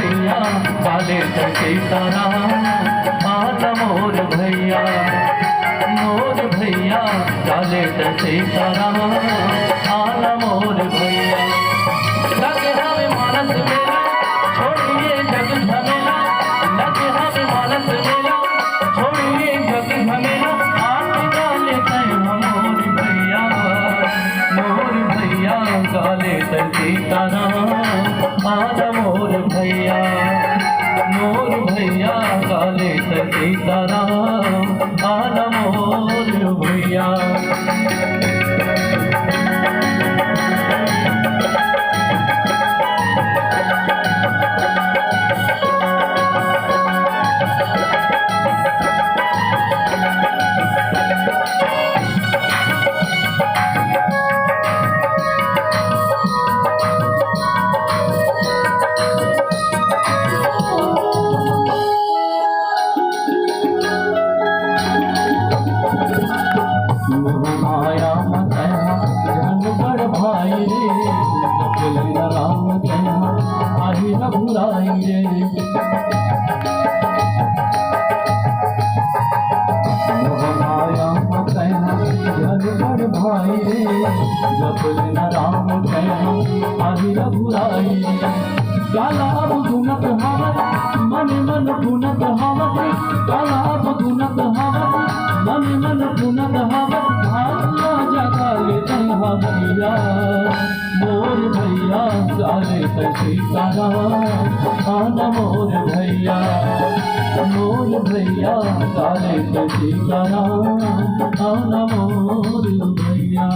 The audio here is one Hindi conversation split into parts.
भैया काले सीताराम आला मोर भैया काले सीताराम आला मोर भैया लगे हमें मानस मेला छोड़िए जग झमेला लगे हमें मानस मेला छोड़िए जग झमेला आके काले मोर भैया काले सीताराम आला मोर भैया काले सीताराम आला मोर भैया माया बड़ भाई रे राम आई रघुराई रे माया बड़ भाई रे राम आई रघुराई रे काला गुनत हवत मन मन गुनत हवत काला गुनत हवत मन मन गुनत हवत भाग्य जगा ले भैया मोर भैया काले सीताराम आला मोर भैया काले सीताराम आला मोर भैया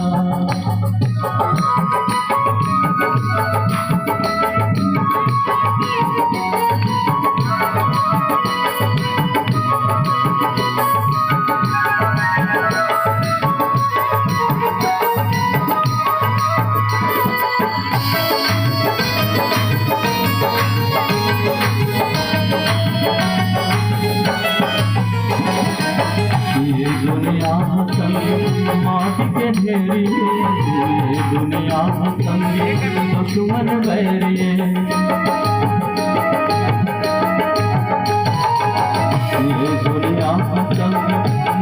दुनिया माटी के ढेरी ये दुनिया संगे दुश्मन बैरिए ये दुनिया संगे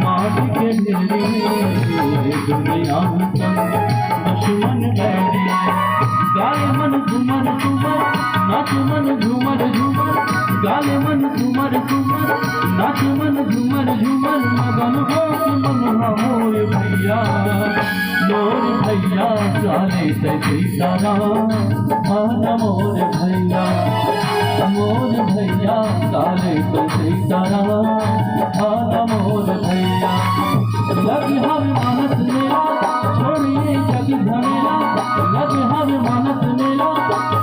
माटी के ढेरी ये दुनिया संगे दुश्मन बैरिए गाले मन झूमर झूमर नाच मन झूमर झूमर गाले मन झूमर झूमर नाच मन झूमर झूमर मगन हो मन मोर भैया काले सीताराम आला मोर भैया काले सीताराम आला मोर भैया लगे हम मानस मेला छोड़िए जग झमेला लगे हम मानस मेला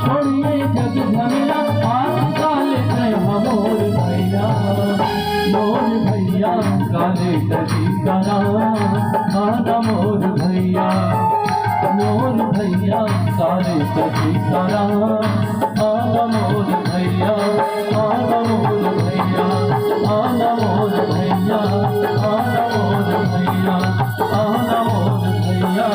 छोड़िए जग झमेला आज काले मोर भैया काले सीताराम आला मोर भैया काले सीताराम आला मोर भैया आला मोर भैया आला मोर भैया आला मोर भैया आला मोर भैया